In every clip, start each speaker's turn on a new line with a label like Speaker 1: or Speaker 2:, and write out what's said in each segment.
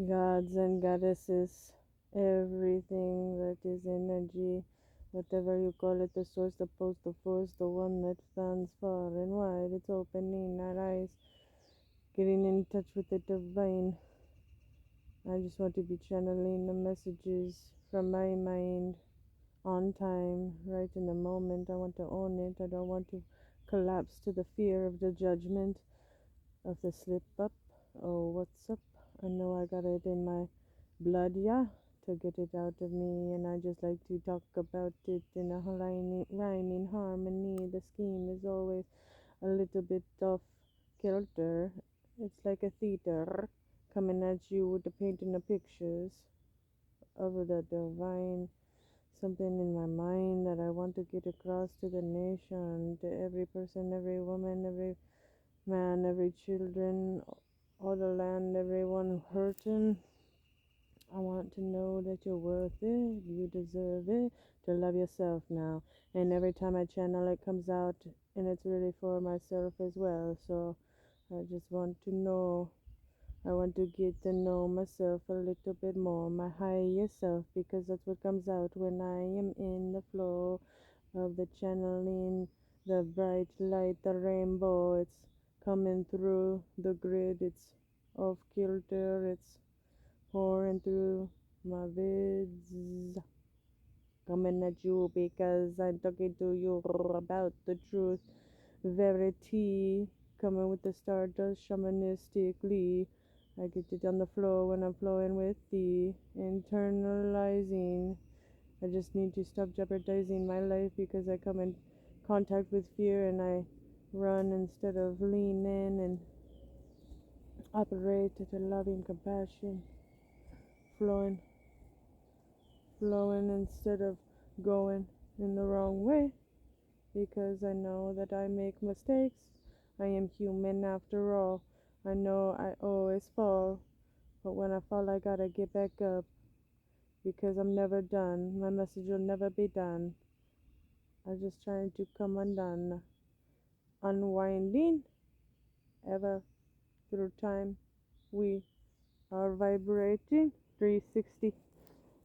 Speaker 1: gods and goddesses, everything that is energy, whatever you call it, the source, the post, the force, the one that stands far and wide. It's opening our eyes, getting in touch with the divine. I just want to be channeling the messages from my mind on time, right in the moment. I want to own it. I don't want to collapse to the fear of the judgment of the slip up. Oh, what's up? I know I got it in my blood, yeah, to get it out of me, and I just like to talk about it in a rhyming harmony. The scheme is always a little bit off kilter. It's like a theater coming at you with the painting the pictures of the divine, something in my mind that I want to get across to the nation, to every person, every woman, every man, every children, all the land, everyone hurting. I want to know that you're worth it, you deserve it, to love yourself now. And every time I channel, it comes out, and it's really for myself as well. So I just want to know, I want to get to know myself a little bit more, my higher self, because that's what comes out when I am in the flow of the channeling, the bright light, the rainbow. It's coming through the grid, it's off kilter, it's pouring through my vids, coming at you because I'm talking to you about the truth, verity, coming with the stardust shamanistically. I get it on the floor when I'm flowing with the internalizing. I just need to stop jeopardizing my life because I come in contact with fear and I run instead of lean in and operate at a loving compassion, flowing, flowing instead of going in the wrong way because I know that I make mistakes. I am human after all. I know I always fall, but when I fall, I gotta get back up because I'm never done. My message will never be done. I'm just trying to come undone, unwinding ever through time. We are vibrating 360.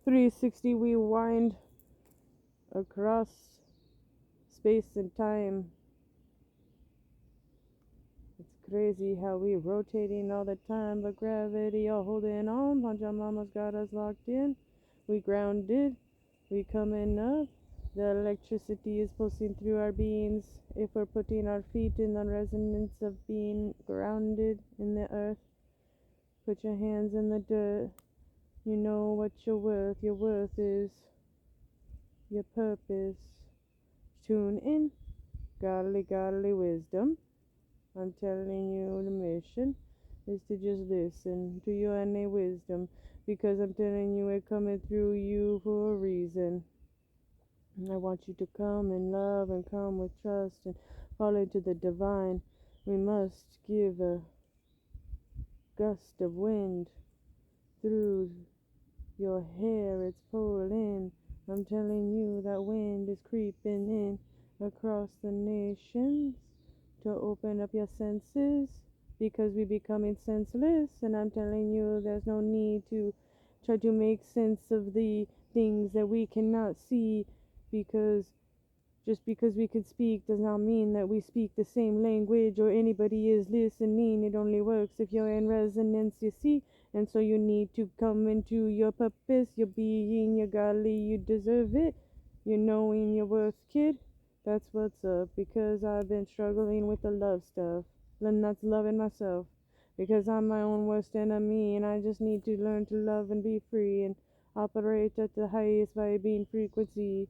Speaker 1: 360 we wind across space and time. It's crazy how we rotating all the time, but gravity all holding on. Panja Mama's got us locked in. We grounded. We coming up. The electricity is pulsing through our beings if we're putting our feet in the resonance of being grounded in the earth. Put your hands in the dirt. You know what you're worth. Your worth is your purpose. Tune in. Godly wisdom. I'm telling you, the mission is to just listen to your innate wisdom because I'm telling you, it coming through you for a reason. I want you to come in love and come with trust and fall into the divine. We must give a gust of wind through your hair, it's pulling. I'm telling you that wind is creeping in across the nations to open up your senses because we're becoming senseless. And I'm telling you, there's no need to try to make sense of the things that we cannot see because just because we could speak does not mean that we speak the same language or anybody is listening. It only works if you're in resonance, you see. And so you need to come into your purpose, your being, your godly, you deserve it. You're knowing your worth, kid. That's what's up. Because I've been struggling with the love stuff. And that's loving myself. Because I'm my own worst enemy and I just need to learn to love and be free and operate at the highest vibing frequency.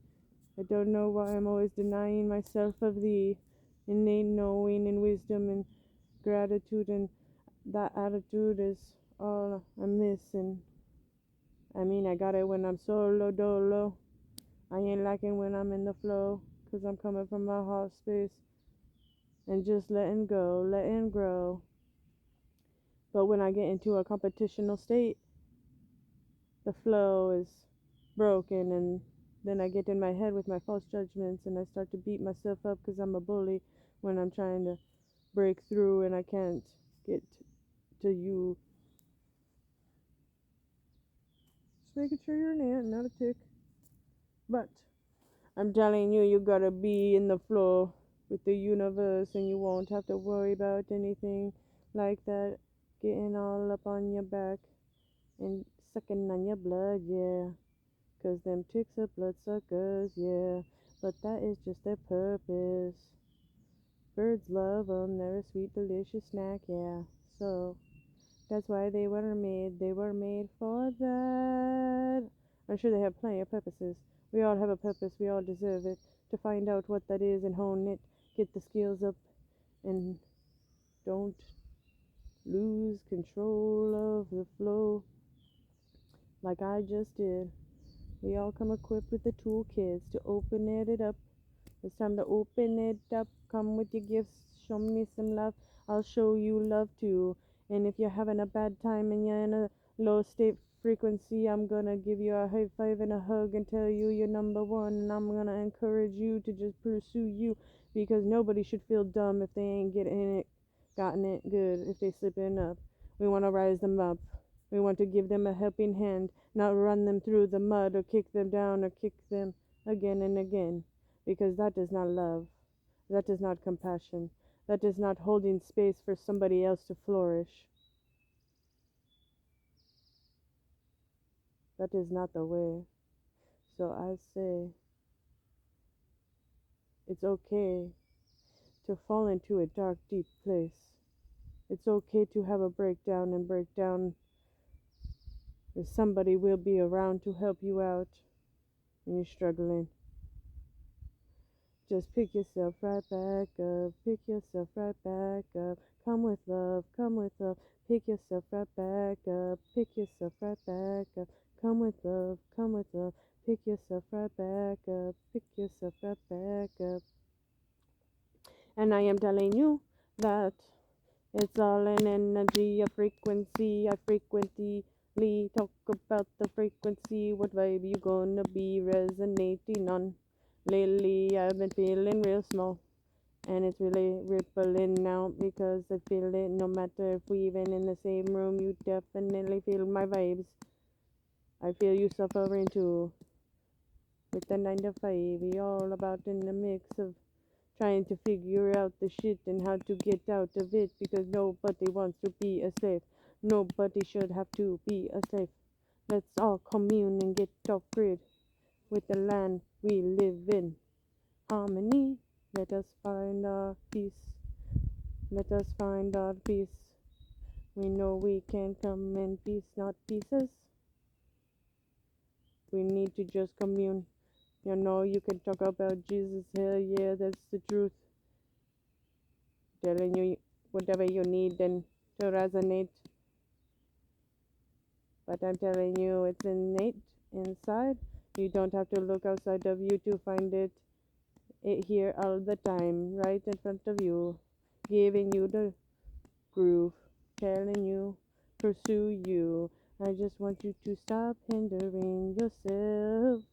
Speaker 1: I don't know why I'm always denying myself of the innate knowing and wisdom and gratitude, and that attitude is all I'm missing. I mean, I got it when I'm solo dolo. I ain't lacking when I'm in the flow, 'cause I'm coming from my heart space and just letting go, letting grow. But when I get into a competitional state, the flow is broken and then I get in my head with my false judgments and I start to beat myself up because I'm a bully when I'm trying to break through and I can't get to you Just making sure you're an ant, not a tick. But I'm telling you, you gotta be in the flow with the universe, and you won't have to worry about anything like that getting all up on your back and sucking on your blood, yeah. 'Cause them ticks are bloodsuckers, yeah. But that is just their purpose. Birds love 'em, they're a sweet, delicious snack, yeah. So that's why they were made. They were made for that. I'm sure they have plenty of purposes. We all have a purpose. We all deserve it. To find out what that is and hone it. Get the skills up and don't lose control of the flow like I just did. We all come equipped with the toolkits to open it up. It's time to open it up. Come with your gifts. Show me some love. I'll show you love too. And if you're having a bad time and you're in a low state frequency, I'm gonna give you a high five and a hug and tell you you're number one. And I'm gonna encourage you to just pursue you, because nobody should feel dumb if they ain't gotten it good, if they slipping up. We want to rise them up. We want to give them a helping hand, not run them through the mud or kick them down or kick them again and again. Because that is not love. That is not compassion. That is not holding space for somebody else to flourish. That is not the way. So I say, it's okay to fall into a dark, deep place. It's okay to have a breakdown and break down. If somebody will be around to help you out when you're struggling. Just pick yourself right back up. Pick yourself right back up. Come with love. Come with love. Pick yourself right back up. Pick yourself right back up. Come with love. Come with love. Pick yourself right back up. Pick yourself right back up. And I am telling you that it's all an energy, a frequency. I frequently talk about the frequency. What vibe you gonna be resonating on? Lately, I've been feeling real small, and it's really rippling out because I feel it. No matter if we even in the same room, you definitely feel my vibes. I feel you suffering too. With the 9 to 5, we all about in the mix of trying to figure out the shit and how to get out of it, because nobody wants to be a slave. Nobody should have to be a slave. Let's all commune and get off grid with the land we live in. Harmony, let us find our peace. Let us find our peace. We know we can come in peace, not pieces. We need to just commune. You know, you can talk about Jesus, hell yeah, that's the truth. Telling you whatever you need and to resonate. But I'm telling you, it's innate inside. You don't have to look outside of you to find it here all the time, right in front of you, giving you the groove, telling you, pursue you. I just want you to stop hindering yourself.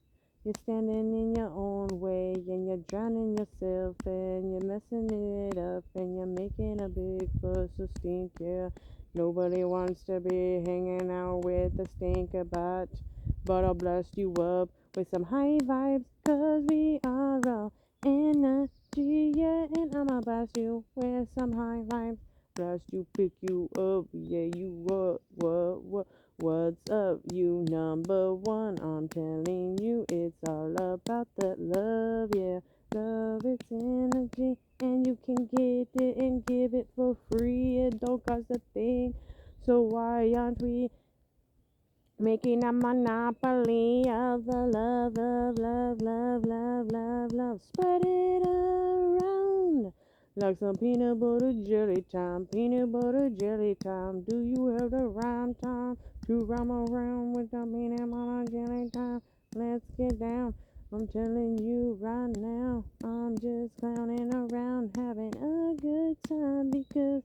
Speaker 1: You're standing in your own way and you're drowning yourself and you're messing it up and you're making a big fuss of stink, yeah. Nobody wants to be hanging out with a stinker but I'll blast you up with some high vibes, 'cause we are all energy, yeah. And I'ma blast you with some high vibes. Blast you, pick you up, yeah, you what's up, you number one. I'm telling you, it's all about the love, yeah. Love, it's energy, and you can get it and give it for free. It don't cost a thing. So why aren't we making a monopoly of the love, love, love, love, love, love, love? Spread it around like some peanut butter jelly time. Peanut butter jelly time. Do you have the rhyme time to rhyme around with the peanut butter jelly time? Let's get down. I'm telling you right now, I'm just clowning around, having a good time, because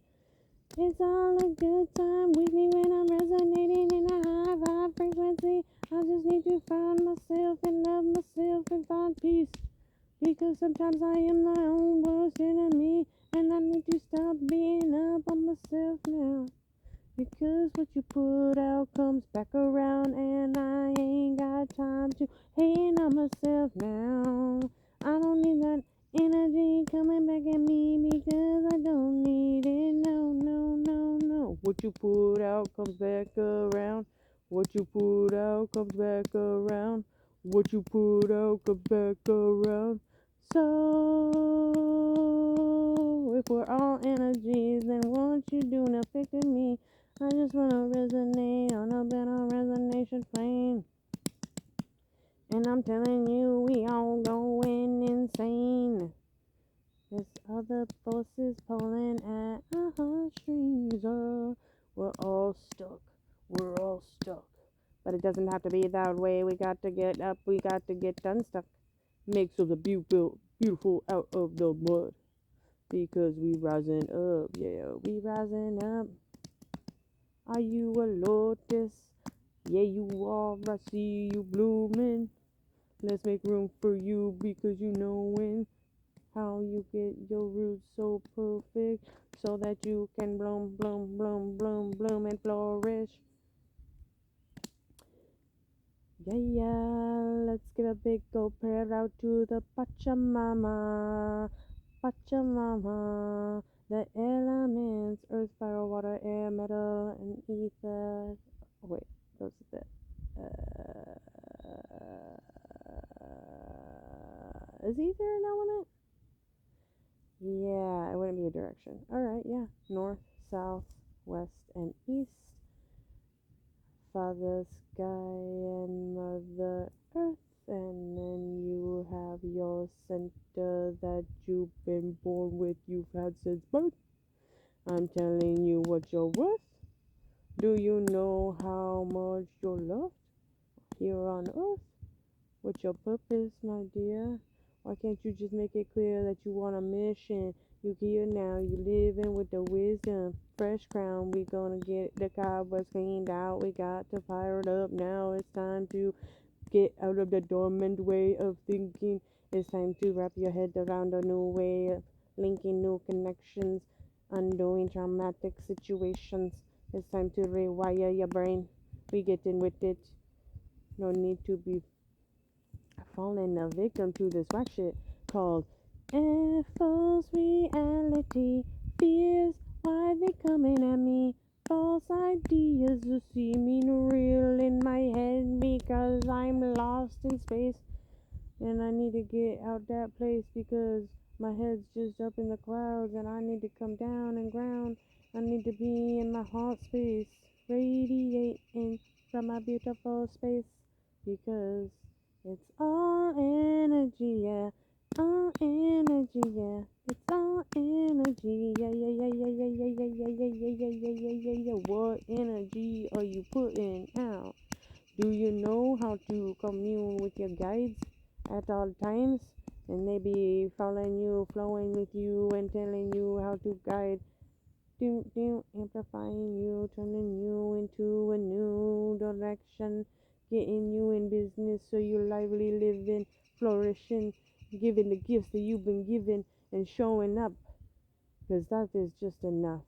Speaker 1: it's all a good time with me when I'm resonating in a high vibe frequency. I just need to find myself and love myself and find peace, because sometimes I am my own worst enemy, and I need to stop being up on myself now. Because what you put out comes back around, and I ain't got time to hate on myself now. I don't need that energy coming back at me because I don't need it. No, no, no, no. What you put out comes back around. What you put out comes back around. What you put out comes back around. So, if we're all energies, then what you doing affecting me? I just wanna resonate on a better resonation plane. And I'm telling you, we all going insane. There's other forces pulling at our heartstrings. Oh, we're all stuck. We're all stuck. But it doesn't have to be that way. We got to get up. We got to get unstuck. Make so the beautiful out of the mud. Because we rising up. Yeah, we rising up. Are you a lotus? Yeah, you are. I see you blooming. Let's make room for you because you knowin' how you get your roots so perfect so that you can bloom, bloom, bloom, bloom, bloom and flourish. Yeah, yeah, let's give a big old prayer out to the Pachamama. Pachamama, the elements, earth, fire, water, air, metal, and ether. Oh, wait, those are the. Is ether an element? Yeah, it wouldn't be a direction. Alright, yeah. North, south, west, and east. Father Sky and Mother Earth. And then you have your center that you've been born with, you've had since birth. I'm telling you what you're worth. Do you know how much you're loved here on earth? What's your purpose, my dear? Why can't you just make it clear that you want a mission? You here now, you living with the wisdom. Fresh crown, we gonna get the cobwebs cleaned out. We got to fire it up now. It's time to get out of the dormant way of thinking. It's time to wrap your head around a new way of linking new connections, undoing traumatic situations. It's time to rewire your brain. We getting with it. No need to be falling a victim to this whack shit called false reality. Fears, why they coming at me? False ideas that seeming real in my head because I'm lost in space and I need to get out that place because my head's just up in the clouds and I need to come down and ground. I need to be in my heart space, radiating from my beautiful space because it's all energy, yeah. All energy, yeah. It's all energy, yeah, yeah, yeah, yeah, yeah, yeah, yeah, yeah, yeah, yeah, yeah, yeah, yeah, yeah, yeah. What energy are you putting out? Do you know how to commune with your guides at all times? And maybe following you, flowing with you, and telling you how to guide. Amplifying you, turning you into a new direction, getting you in business so you're lively, living, flourishing, giving the gifts that you've been given, and showing up, because that is just enough.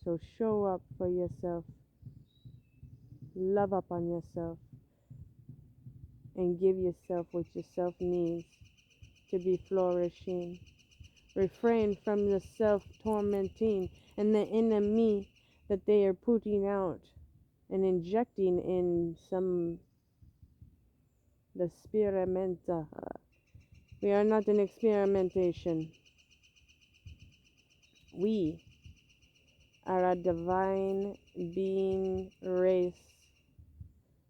Speaker 1: So show up for yourself, love up on yourself, and give yourself what yourself needs to be flourishing. Refrain from the self-tormenting and the enemy that they are putting out and injecting in some the experimenta. We are not an experimentation. We are a divine being race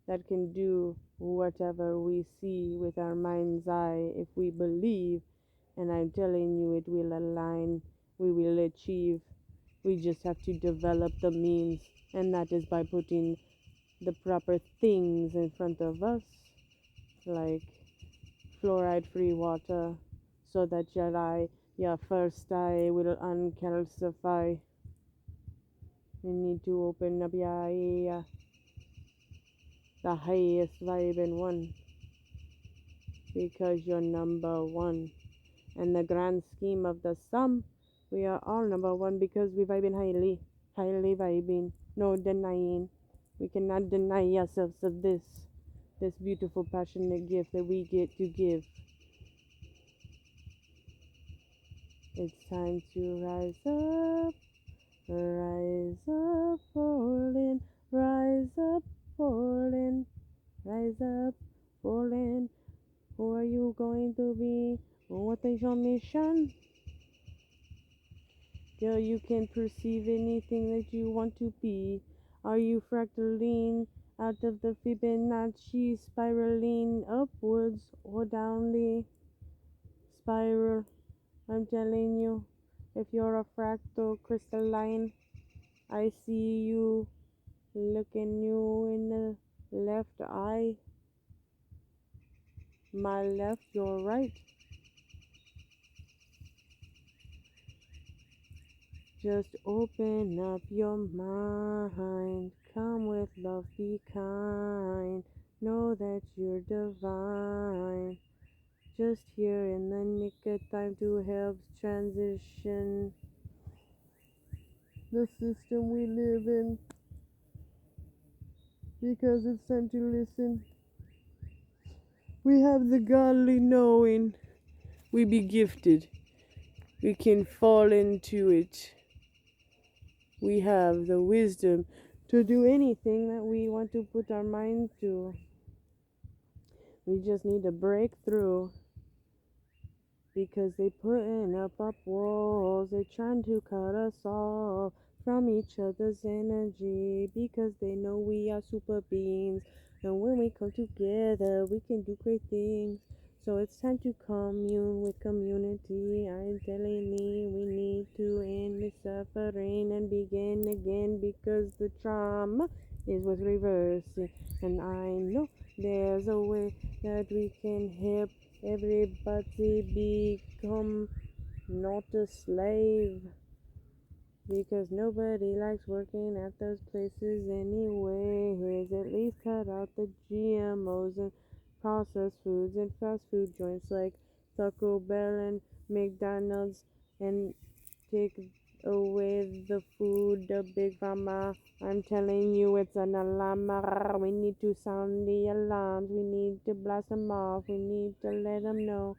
Speaker 1: that can do whatever we see with our mind's eye if we believe, and I'm telling you it will align, we will achieve. We just have to develop the means, and that is by putting the proper things in front of us, like fluoride free water, so that your first eye will uncalcify. You need to open up your eye, the highest vibing one, because you're number one. In the grand scheme of the sum, we are all number one because we vibe in highly. highly vibing, no denying. We cannot deny ourselves of this beautiful, passionate gift that we get to give. It's time to rise up, falling, rise up, falling, rise up, falling. Who are you going to be? What is your mission? Till you can perceive anything that you want to be. Are you fractaling out of the Fibonacci, spiraling upwards or down the spiral? I'm telling you, if you're a fractal crystalline, I see you looking you in the left eye. My left, your right. Just open up your mind. Come with love, be kind. Know that you're divine. Just here in the nick of time to help transition the system we live in. Because it's time to listen. We have the godly knowing. We be gifted. We can fall into it. We have the wisdom to do anything that we want to put our mind to. We just need to break through because they putting up walls. They trying to cut us off from each other's energy because they know we are super beings. And when we come together, we can do great things. So it's time to commune with community. I'm telling me we need to end the suffering and begin again because the trauma is what's reversing. And I know there's a way that we can help everybody become not a slave. Because nobody likes working at those places anyways. At least cut out the GMOs and processed foods and fast food joints like Taco Bell and McDonald's and take away the food, the big pharma. I'm telling you it's an alarm. We need to sound the alarms. We need to blast them off. We need to let them know.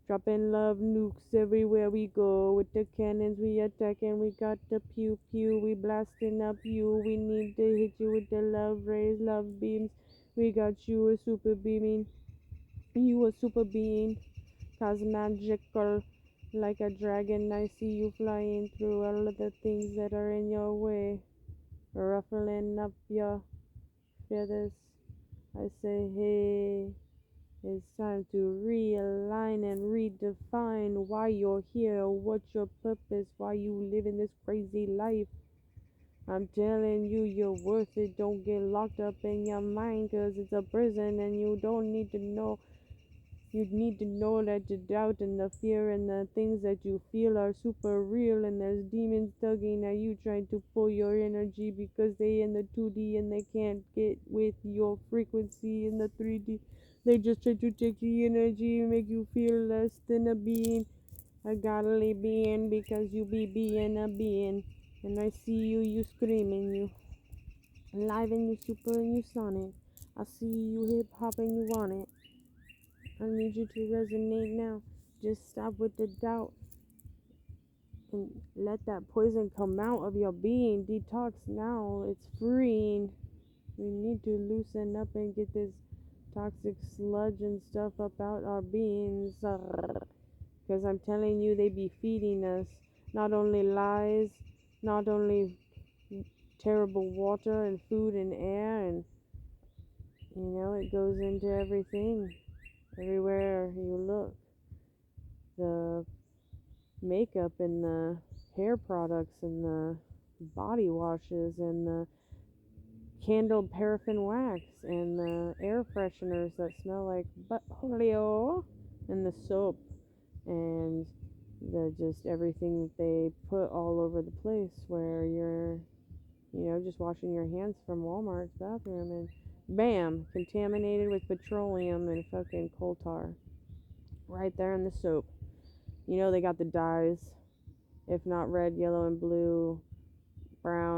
Speaker 1: Dropping love nukes everywhere we go. With the cannons we attacking, we got the pew pew. We blasting up you. We need to hit you with the love rays, love beams. We got you a super beaming. You a super being. Cosmical like a dragon. I see you flying through all of the things that are in your way. Ruffling up your feathers. I say, hey. It's time to realign and redefine why you're here, what's your purpose, why you live in this crazy life. I'm telling you, you're worth it. Don't get locked up in your mind, 'cause it's a prison and you don't need to know. You need to know that the doubt and the fear and the things that you feel are super real, and there's demons tugging at you trying to pull your energy because they in the 2D and they can't get with your frequency in the 3D. They just try to take the energy and make you feel less than a being, a godly being, because you be being a being. And I see you, you screaming, you live and you super and you sonic. I see you hip hop and you want it. I need you to resonate now. Just stop with the doubt and let that poison come out of your being. Detox now. It's freeing. We need to loosen up and get this toxic sludge and stuff up out our beings. Because I'm telling you, they be feeding us not only lies, not only terrible water and food and air, and it goes into everything. Everywhere you look, the makeup and the hair products and the body washes and the candled paraffin wax and the air fresheners that smell like butthole and the soap and the just everything that they put all over the place where you're just washing your hands from Walmart's bathroom and bam, contaminated with petroleum and fucking coal tar right there in the soap. They got the dyes, if not red, yellow, and blue, brown,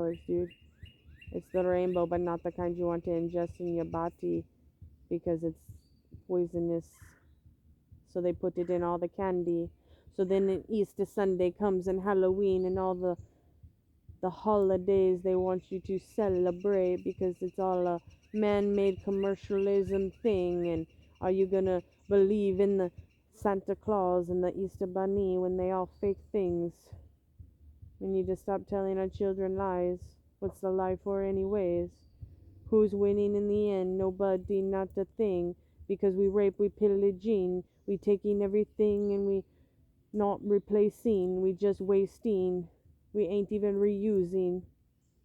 Speaker 1: colors, dude. It's the rainbow, but not the kind you want to ingest in your body because it's poisonous. So they put it in all the candy. So then Easter Sunday comes and Halloween and all the holidays they want you to celebrate because it's all a man-made commercialism thing. And are you gonna believe in the Santa Claus and the Easter Bunny when they all fake things? We need to stop telling our children lies. What's the lie for anyways? Who's winning in the end? Nobody, not a thing. Because we rape, we pillaging, we taking everything and we not replacing, we just wasting. We ain't even reusing.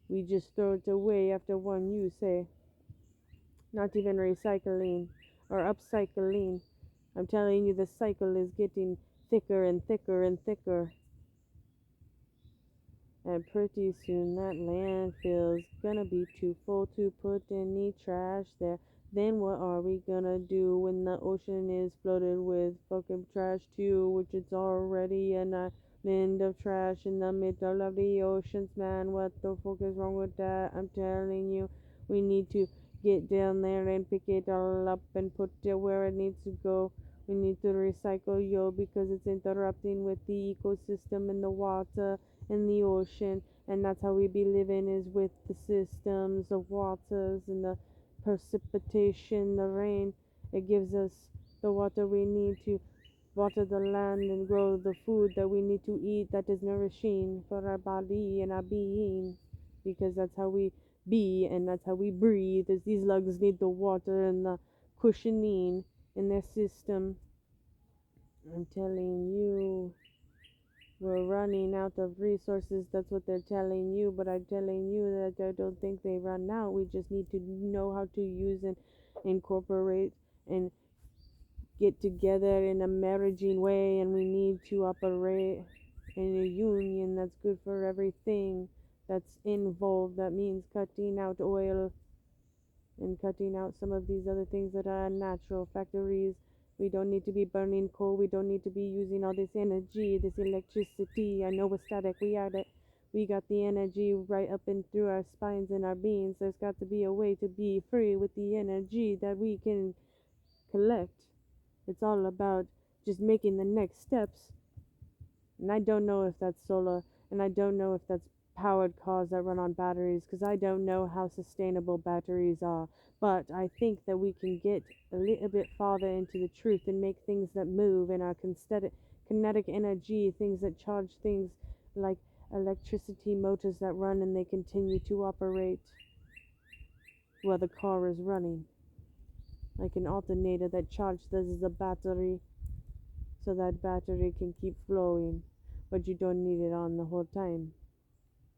Speaker 1: We just throw it away after one use, say. Not even recycling or upcycling. I'm telling you, the cycle is getting thicker and thicker and thicker. And pretty soon that landfill's gonna be too full to put any trash there. Then what are we gonna do when the ocean is flooded with fucking trash too? Which it's already an island of trash in the middle of the oceans, man. What the fuck is wrong with that? I'm telling you, we need to get down there and pick it all up and put it where it needs to go. We need to recycle, yo, because it's interrupting with the ecosystem and the water in the ocean, and that's how we be living, is with the systems of waters and the precipitation, the rain. It gives us the water we need to water the land and grow the food that we need to eat, that is nourishing for our body and our being, because that's how we be and that's how we breathe, is these lungs need the water and the cushioning in their system. I'm telling you, we're running out of resources. That's what they're telling you, but I'm telling you that I don't think they run out. We just need to know how to use and incorporate and get together in a marriaging way, and we need to operate in a union that's good for everything that's involved. That means cutting out oil and cutting out some of these other things that are unnatural. Factories, we don't need to be burning coal. We don't need to be using all this energy, this electricity. I know we're static. We got the energy right up and through our spines and our beings. There's got to be a way to be free with the energy that we can collect. It's all about just making the next steps. And I don't know if that's solar, and I don't know if that's powered cars that run on batteries, because I don't know how sustainable batteries are. But I think that we can get a little bit farther into the truth and make things that move in our kinetic energy, things that charge, things like electricity motors that run and they continue to operate while the car is running. Like an alternator that charges a battery, so that battery can keep flowing, but you don't need it on the whole time.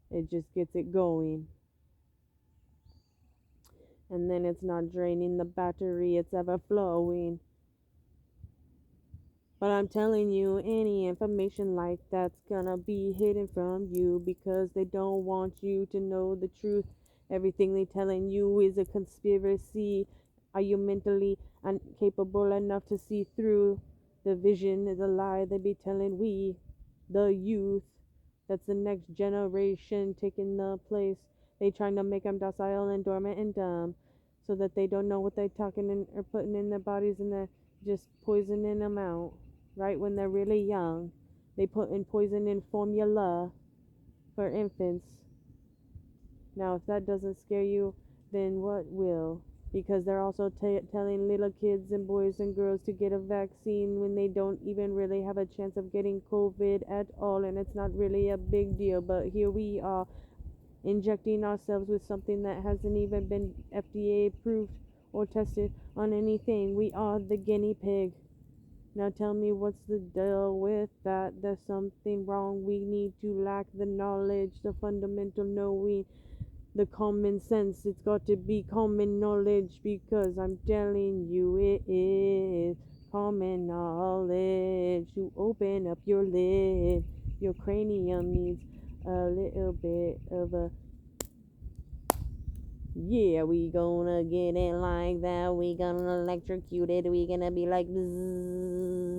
Speaker 1: It just gets it going, and then it's not draining the battery, it's ever flowing. But I'm telling you, any information like that's gonna be hidden from you because they don't want you to know the truth. Everything they telling you is a conspiracy. Are you mentally incapable enough to see through the vision, the lie they be telling we, the youth? That's the next generation taking the place. They trying to make them docile and dormant and dumb, so that they don't know what they talking in or putting in their bodies, and they're just poisoning them out right when they're really young. They put in poison in formula for infants. Now, if that doesn't scare you, then what will? Because they're also telling little kids and boys and girls to get a vaccine when they don't even really have a chance of getting COVID at all, and it's not really a big deal. But here we are injecting ourselves with something that hasn't even been FDA approved or tested on anything. We are the guinea pig. Now tell me, what's the deal with that? There's something wrong. We need to lack the knowledge, the fundamental knowing, the common sense. It's got to be common knowledge, because I'm telling you it is common knowledge. To open up your lid, your cranium needs a little bit of a yeah, we gonna get it like that. We gonna electrocute it. We gonna be like bzzz.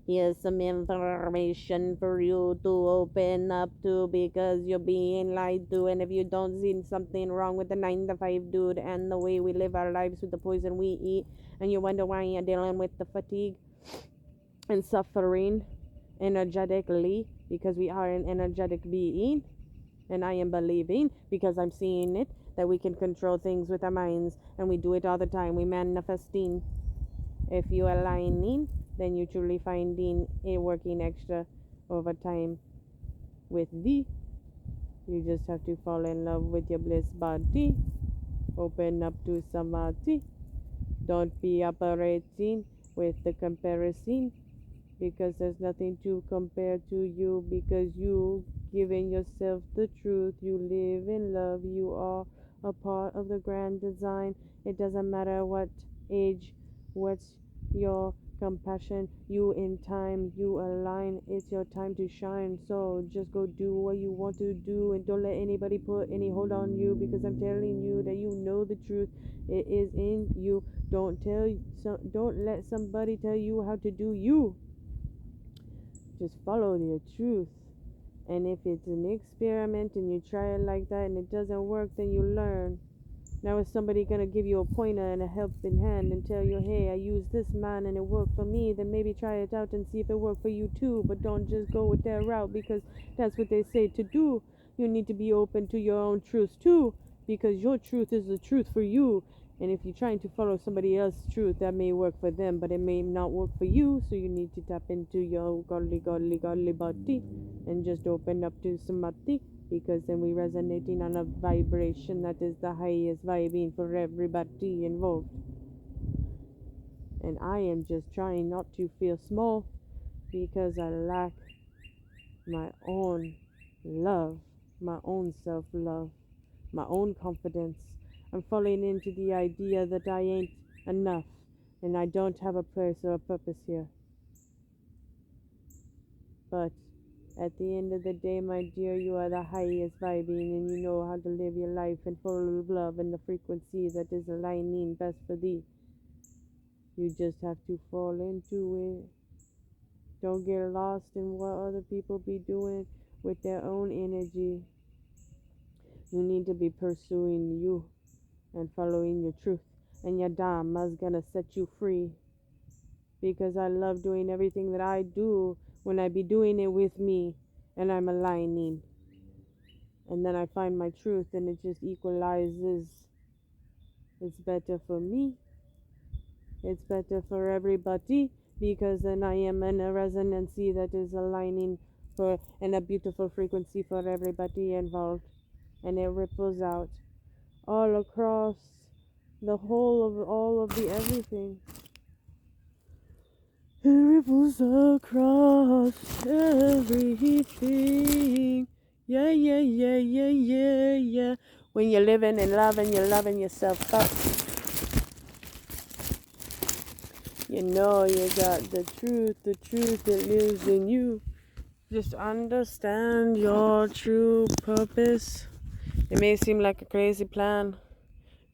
Speaker 1: Here's some information for you to open up to, because you're being lied to. And if you don't see something wrong with the 9 to 5 dude and the way we live our lives with the poison we eat, and you wonder why you're dealing with the fatigue and suffering energetically, because we are an energetic being. And I am believing, because I'm seeing it, that we can control things with our minds, and we do it all the time. We manifesting. If you are aligning, then you truly finding it working extra overtime with thee. You just have to fall in love with your bliss body. Open up to samadhi. Don't be operating with the comparison, because there's nothing to compare to you, because you giving yourself the truth. You live in love. You are a part of the grand design. It doesn't matter what age, what's your compassion. You in time, you align. It's your time to shine. So just go do what you want to do, and don't let anybody put any hold on you, because I'm telling you that you know the truth. It is in you. Don't let somebody tell you how to do you. Just follow your truth. And if it's an experiment and you try it like that and it doesn't work, then you learn. Now is somebody gonna give you a pointer and a helping hand and tell you, hey, I used this man and it worked for me, then maybe try it out and see if it worked for you too. But don't just go with their route, because that's what they say to do. You need to be open to your own truth too, because your truth is the truth for you. And if you're trying to follow somebody else's truth, that may work for them, but it may not work for you. So you need to tap into your godly body and just open up to samadhi, because then we resonating on a vibration that is the highest vibing for everybody involved. And I am just trying not to feel small, because I lack my own love, my own self-love, my own confidence. I'm falling into the idea that I ain't enough, and I don't have a place or a purpose here. But at the end of the day, my dear, you are the highest vibing, and you know how to live your life and full of love and the frequency that is aligning best for thee. You just have to fall into it. Don't get lost in what other people be doing with their own energy. You need to be pursuing you and following your truth, and your Dharma's gonna set you free. Because I love doing everything that I do when I be doing it with me and I'm aligning. And then I find my truth and it just equalizes. It's better for me. It's better for everybody, because then I am in a resonancy that is aligning for in a beautiful frequency for everybody involved. And it ripples out all across the whole of all of the everything. It ripples across everything. Yeah, yeah, yeah, yeah, yeah, yeah. When you're living in love and you're loving yourself up, you know you got the truth that lives in you. Just understand your true purpose. It may seem like a crazy plan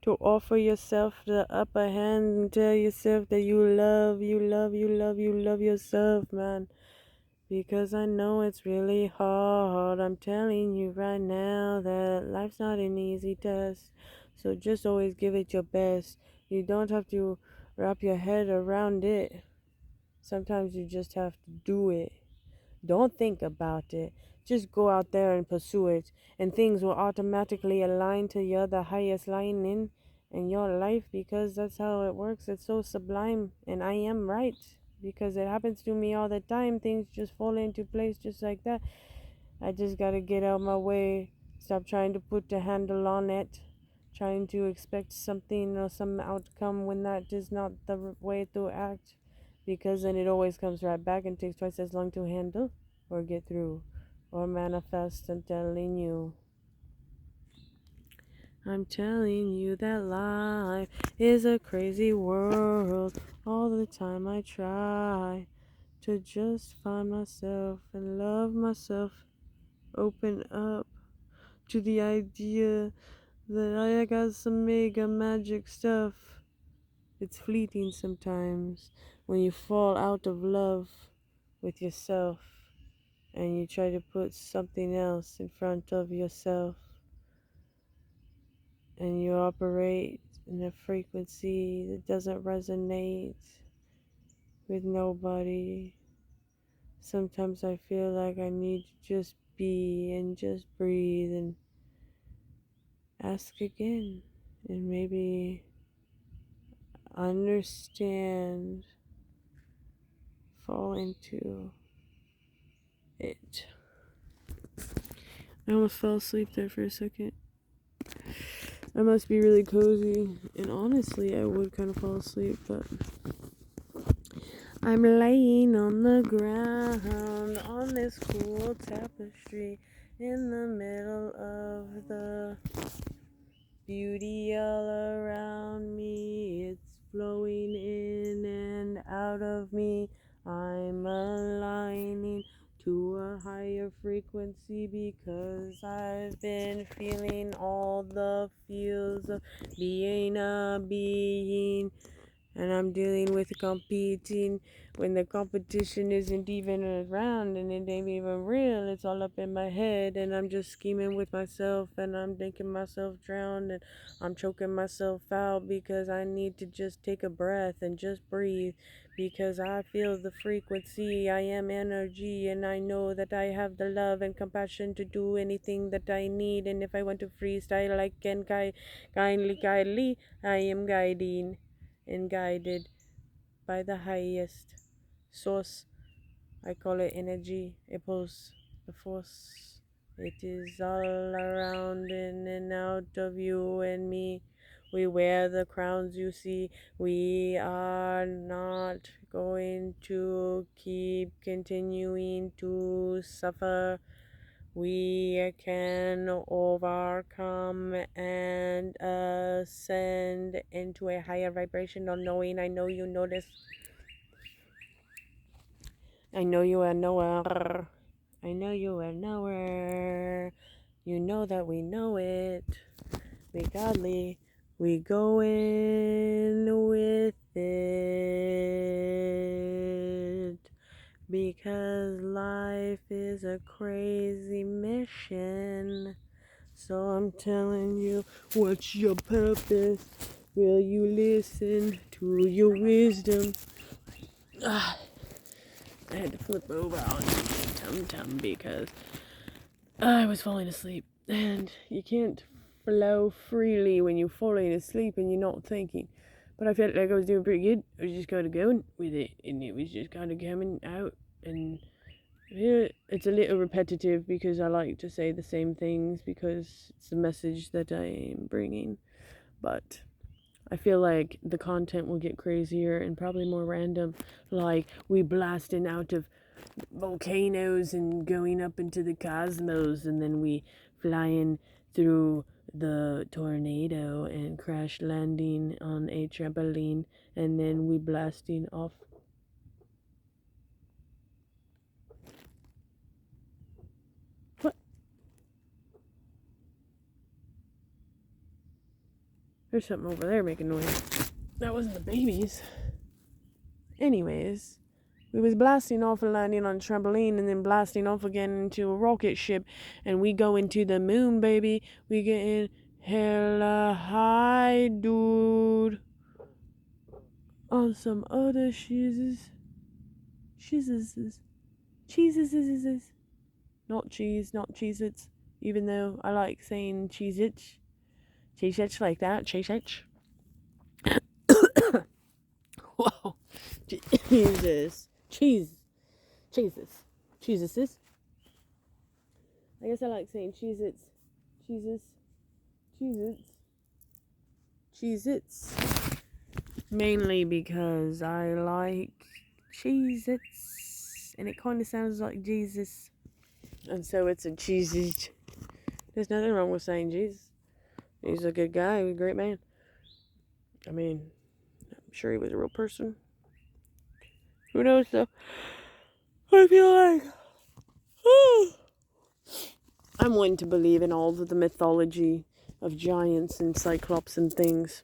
Speaker 1: to offer yourself the upper hand and tell yourself that you love yourself, man. Because I know it's really hard. I'm telling you right now that life's not an easy test. So just always give it your best. You don't have to wrap your head around it. Sometimes you just have to do it. Don't think about it. Just go out there and pursue it. And things will automatically align to your the highest line in your life, because that's how it works. It's so sublime. And I am right, because it happens to me all the time. Things just fall into place just like that. I just gotta get out of my way. Stop trying to put the handle on it. Trying to expect something or some outcome when that is not the way to act. Because then it always comes right back and takes twice as long to handle or get through or manifest. I'm telling you. I'm telling you that life is a crazy world. All the time I try to just find myself and love myself. Open up to the idea that I got some mega magic stuff. It's fleeting sometimes when you fall out of love. with yourself, and you try to put something else in front of yourself, and you operate in a frequency that doesn't resonate with nobody. Sometimes I feel like I need to just be and just breathe and ask again, and maybe understand, fall into it. I almost fell asleep there for a second. I must be really cozy, and honestly, I would kind of fall asleep, but I'm laying on the ground on this cool tapestry in the middle of the beauty all around me. It's flowing in and out of me. I'm aligning to a higher frequency because I've been feeling all the feels of being a being. And I'm dealing with competing when the competition isn't even around and it ain't even real. It's all up in my head, and I'm just scheming with myself, and I'm making myself drown, and I'm choking myself out because I need to just take a breath and just breathe, because I feel the frequency. I am energy, and I know that I have the love and compassion to do anything that I need. And if I want to freestyle, I can kindly, I am guiding and guided by the highest source. I call it energy, a pulse, a force. It is all around, in and out of you and me. We wear the crowns you see. We are not going to keep continuing to suffer. We can overcome and ascend into a higher vibrational knowing. I know you notice. I know you are nowhere. I know you are nowhere. You know that we know it. We godly. We go in with it. Because life is a crazy mission. So I'm telling you, what's your purpose? Will you listen to your wisdom? I had to flip over on tum-tum because I was falling asleep. And you can't flow freely when you're falling asleep and you're not thinking. But I felt like I was doing pretty good. I was just kind of going with it, and it was just kind of coming out. And yeah, it's a little repetitive because I like to say the same things because it's the message that I am bringing. But I feel like the content will get crazier and probably more random. Like we blasting out of volcanoes and going up into the cosmos, and then we flying through the tornado and crash landing on a trampoline, and then we blasting off. What? There's something over there making noise. That wasn't the babies. Anyways, we was blasting off and landing on a trampoline and then blasting off again into a rocket ship, and we go into the moon, baby. We getting hella high, dude. On some other cheeses. Not cheese, not Cheez-Its. Even though I like saying Cheez-Its. Cheez-Its like that, Cheez-Its. Whoa. Jesus. Jesus. Cheez-Its. I guess I like saying Cheez-Its. Cheez-Its. Mainly because I like Cheez-Its. And it kind of sounds like Jesus. And so it's a Cheez-It. There's nothing wrong with saying Jesus. He's a good guy. He's a great man. I mean, I'm sure he was a real person. Who knows, though? I feel like... I'm one to believe in all of the mythology of giants and cyclops and things.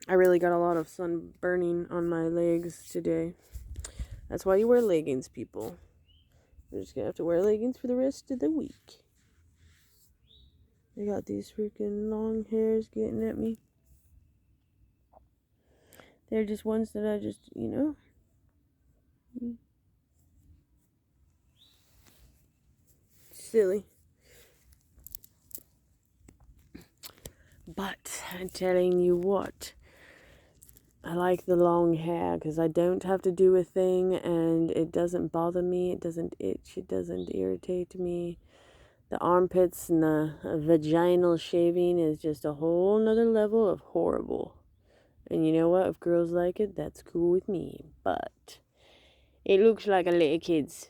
Speaker 1: I really got a lot of sun burning on my legs today. That's why you wear leggings, people. You're just gonna have to wear leggings for the rest of the week. I got these freaking long hairs getting at me. They're just ones that I just, silly. But I'm telling you what, I like the long hair because I don't have to do a thing and it doesn't bother me. It doesn't itch. It doesn't irritate me. The armpits and the vaginal shaving is just a whole nother level of horrible. And you know what? If girls like it, that's cool with me. But it looks like a little kid's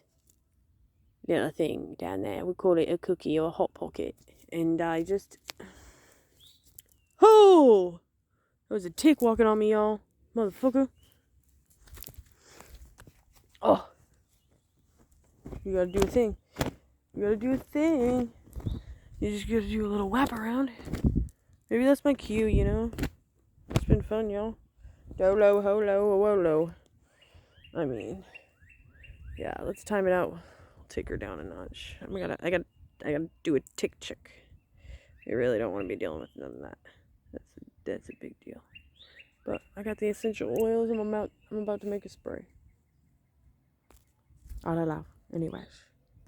Speaker 1: little thing down there. We call it a cookie or a hot pocket. And I just... Oh! There was a tick walking on me, y'all. Motherfucker. Oh. You gotta do a thing. You gotta do a thing. You just gotta do a little wrap around. Maybe that's my cue, It's been fun, y'all. Dolo, holo, wolo. I mean, yeah, let's time it out. I'll take her down a notch. I gotta do a tick check. I really don't want to be dealing with none of that. That's a big deal. But I got the essential oils. I'm about to make a spray. All I love. Anyways.